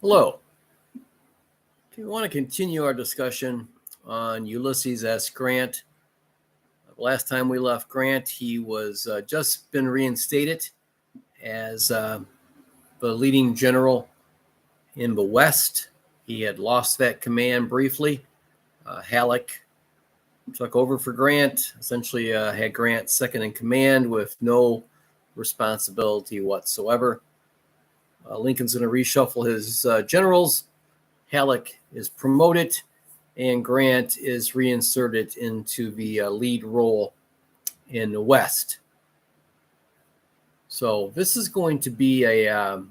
Hello. We want to continue our discussion on Ulysses S. Grant. Last time we left Grant, he was just been reinstated as the leading general in the West. He had lost that command briefly. Halleck took over for Grant, essentially had Grant second in command with no responsibility whatsoever. Lincoln's going to reshuffle his generals. Halleck is promoted, and Grant is reinserted into the lead role in the West. So this is going to be a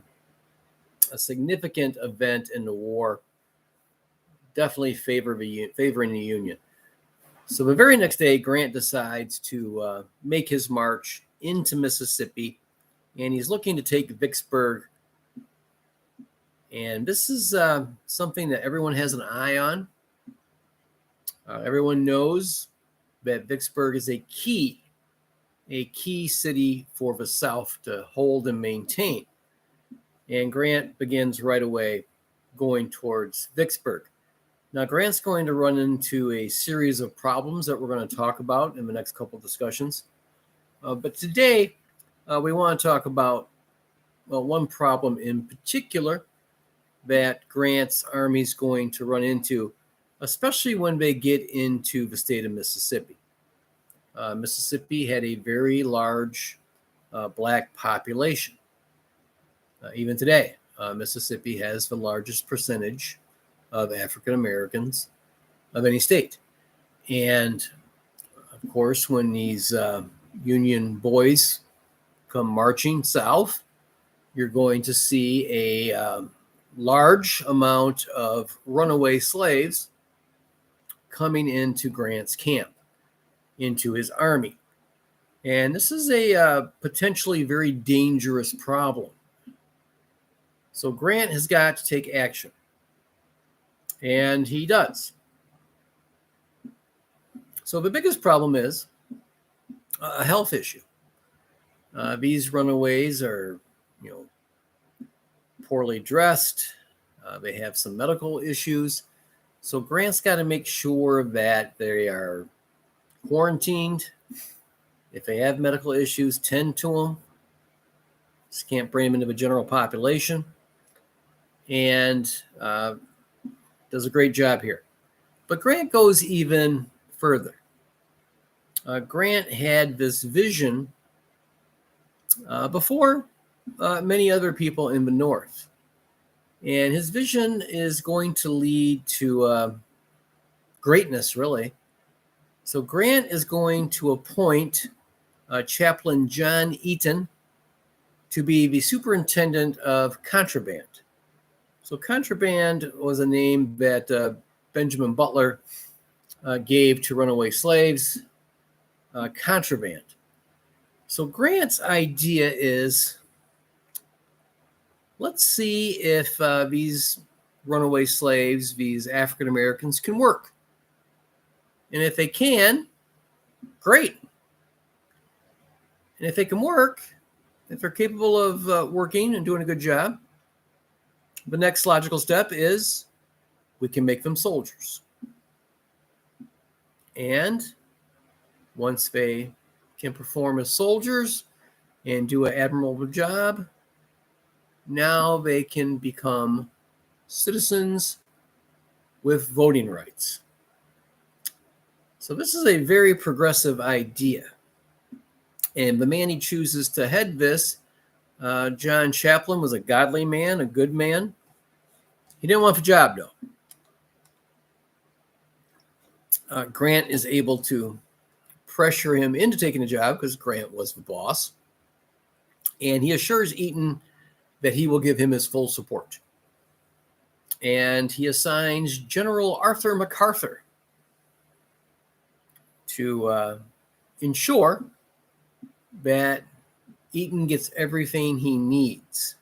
significant event in the war, definitely favoring the Union. So the very next day, Grant decides to make his march into Mississippi, and he's looking to take Vicksburg. And this is something that everyone has an eye on. Everyone knows that Vicksburg is a key city for the South to hold and maintain. And Grant begins right away going towards Vicksburg. Now, Grant's going to run into a series of problems that we're going to talk about in the next couple of discussions. But today, we want to talk about one problem in particular that Grant's army is going to run into, especially when they get into the state of Mississippi. Mississippi had a very large black population. Even today, Mississippi has the largest percentage of African Americans of any state. And of course, when these Union boys come marching south, you're going to see a large amount of runaway slaves coming into Grant's camp, into his army. And this is a potentially very dangerous problem. So Grant has got to take action. And he does. So the biggest problem is a health issue. These runaways are, poorly dressed. They have some medical issues. So Grant's got to make sure that they are quarantined. If they have medical issues, tend to them. Just can't bring them into the general population. And does a great job here. But Grant goes even further. Grant had this vision before many other people in the North. And his vision is going to lead to greatness, really. So Grant is going to appoint Chaplain John Eaton to be the superintendent of contraband. So contraband was a name that Benjamin Butler gave to runaway slaves. Contraband. So Grant's idea is, let's see if these runaway slaves, these African Americans, can work. And if they can, great. And if they can work, if they're capable of working and doing a good job, the next logical step is we can make them soldiers. And once they can perform as soldiers and do an admirable job, now they can become citizens with voting rights. So this is a very progressive idea. And the man he chooses to head this, John Chaplin, was a godly man, a good man. He didn't want the job, though. Grant is able to pressure him into taking the job because Grant was the boss. And he assures Eaton that he will give him his full support. And he assigns General Arthur MacArthur to ensure that Eaton gets everything he needs.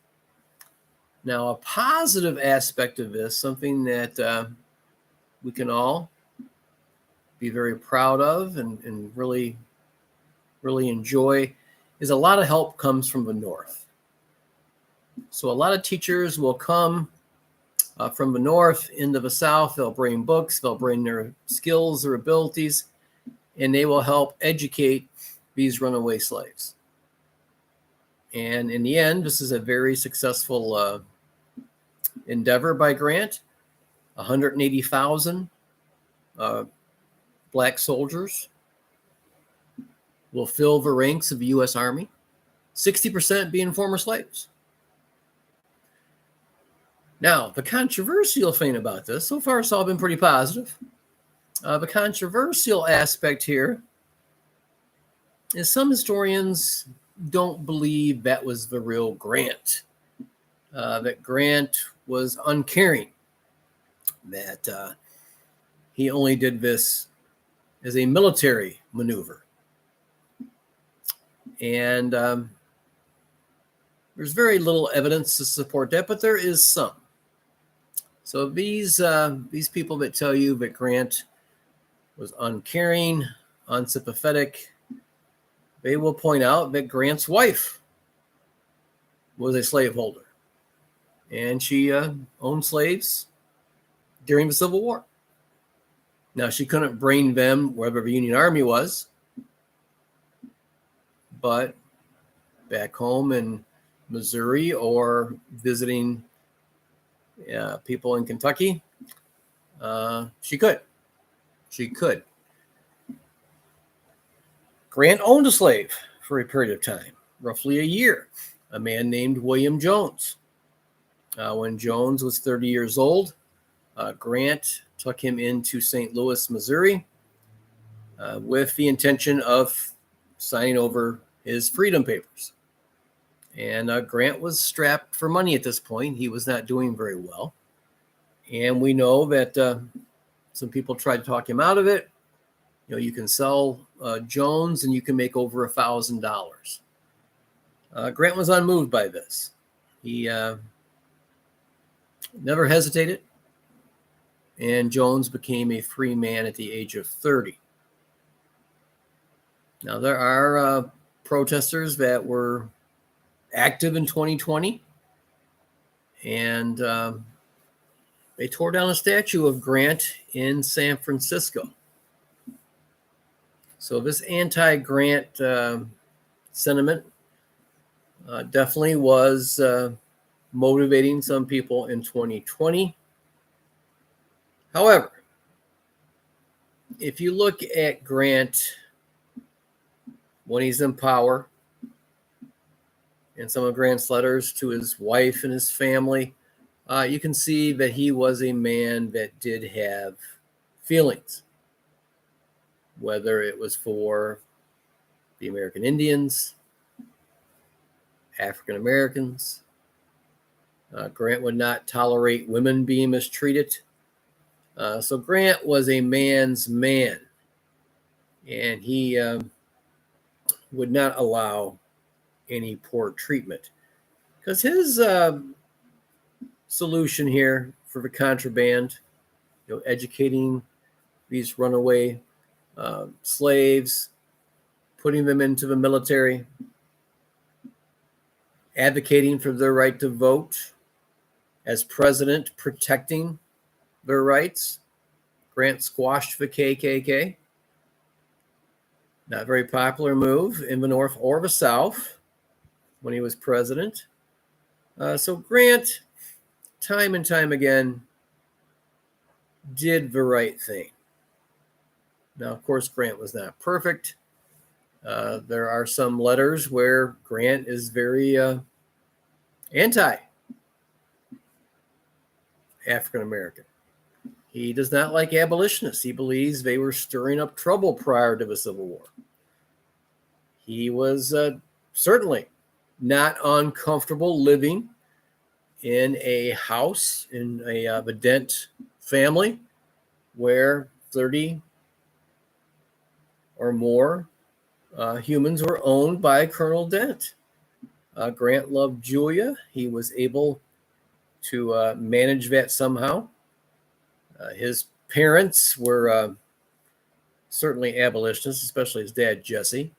Now, a positive aspect of this, something that we can all be very proud of and really, really enjoy, is a lot of help comes from the North. So a lot of teachers will come from the North into the South. They'll bring books, they'll bring their skills, their abilities, and they will help educate these runaway slaves. And in the end, this is a very successful endeavor by Grant. 180,000 black soldiers will fill the ranks of the U.S. Army, 60% being former slaves. Now, the controversial thing about this, so far it's all been pretty positive. The controversial aspect here is some historians don't believe that was the real Grant, that Grant was uncaring, that he only did this as a military maneuver. And there's very little evidence to support that, but there is some. So these people that tell you that Grant was uncaring, unsympathetic, they will point out that Grant's wife was a slaveholder, and she owned slaves during the Civil War. Now, she couldn't bring them wherever the Union Army was, but back home in Missouri or visiting people in Kentucky, she could. She could. Grant owned a slave for a period of time, roughly a year, a man named William Jones. When Jones was 30 years old, Grant took him into St. Louis, Missouri, with the intention of signing over his freedom papers. And Grant was strapped for money at this point. He was not doing very well. And we know that some people tried to talk him out of it. You know, you can sell Jones and you can make over $1,000. Grant was unmoved by this. He never hesitated. And Jones became a free man at the age of 30. Now, there are protesters that were active in 2020, and they tore down a statue of Grant in San Francisco. So this anti-Grant sentiment definitely was motivating some people in 2020. However, if you look at Grant when he's in power, and some of Grant's letters to his wife and his family, you can see that he was a man that did have feelings, whether it was for the American Indians, African Americans. Grant would not tolerate women being mistreated. So Grant was a man's man, and he would not allow any poor treatment, because his solution here for the contraband, educating these runaway slaves, putting them into the military, advocating for their right to vote, as president, protecting their rights. Grant squashed the KKK. Not a very popular move in the North or the South when he was president. So Grant, time and time again, did the right thing. Now, of course, Grant was not perfect. There are some letters where Grant is very anti-African American. He does not like abolitionists. He believes they were stirring up trouble prior to the Civil War. He was certainly not uncomfortable living in a house in a Dent family where 30 or more humans were owned by Colonel Dent. Grant loved Julia. He was able to manage that somehow. His parents were certainly abolitionists, especially his dad, Jesse,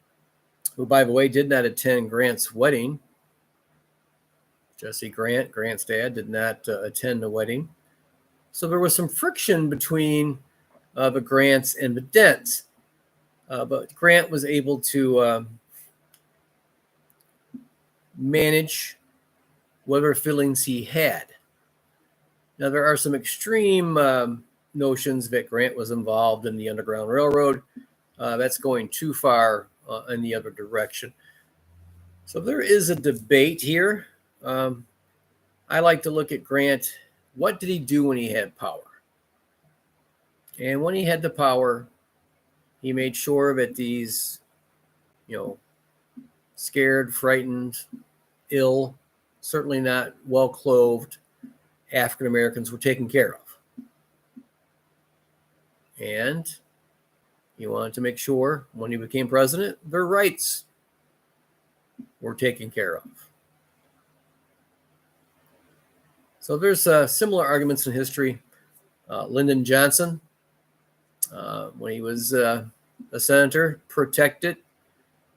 who, by the way, did not attend Grant's wedding. Jesse Grant, Grant's dad, did not attend the wedding. So there was some friction between the Grants and the Dents. But Grant was able to manage whatever feelings he had. Now, there are some extreme notions that Grant was involved in the Underground Railroad. That's going too far in the other direction. So there is a debate here. I like to look at Grant. What did he do when he had power? And when he had the power, he made sure that these, scared, frightened, ill, certainly not well-clothed African Americans were taken care of. And he wanted to make sure when he became president, their rights were taken care of. So there's similar arguments in history. Lyndon Johnson, when he was a senator, protected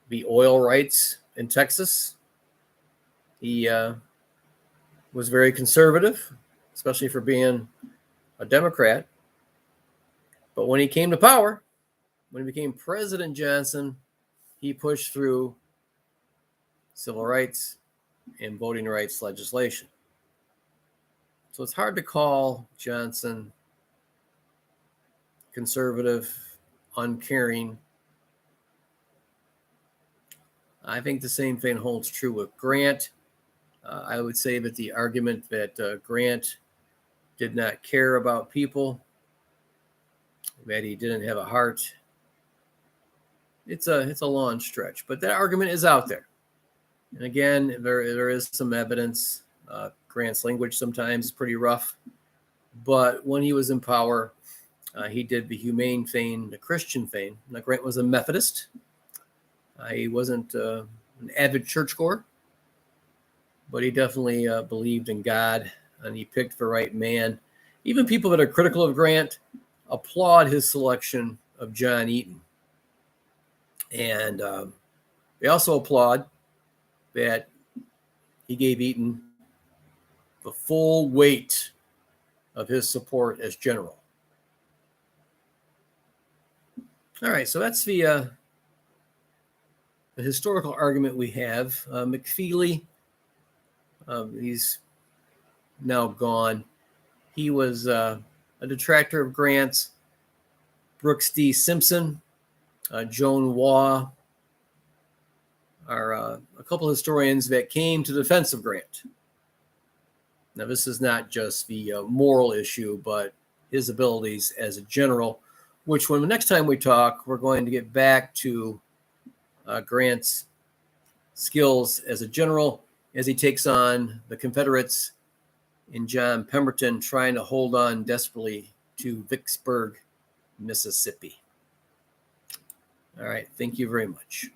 the oil rights in Texas. He was very conservative, especially for being a Democrat. But when he came to power, when he became President Johnson, he pushed through civil rights and voting rights legislation. So it's hard to call Johnson conservative, uncaring. I think the same thing holds true with Grant. I would say that the argument that Grant did not care about people, that he didn't have a heart, it's a long stretch, but that argument is out there. And again, there is some evidence. Grant's language sometimes pretty rough, but when he was in power, he did the humane thing, the Christian thing. Now, Grant was a Methodist. He wasn't an avid churchgoer, but he definitely believed in God, and he picked the right man. Even people that are critical of Grant applaud his selection of John Eaton. And they also applaud that he gave Eaton the full weight of his support as general. All right, so that's the historical argument we have. McFeely, he's now gone. He was a detractor of Grant's. Brooks D. Simpson, Joan Waugh are a couple of historians that came to the defense of Grant. Now, this is not just the moral issue, but his abilities as a general, which when the next time we talk, we're going to get back to Grant's skills as a general as he takes on the Confederates in John Pemberton, trying to hold on desperately to Vicksburg, Mississippi. All right. Thank you very much.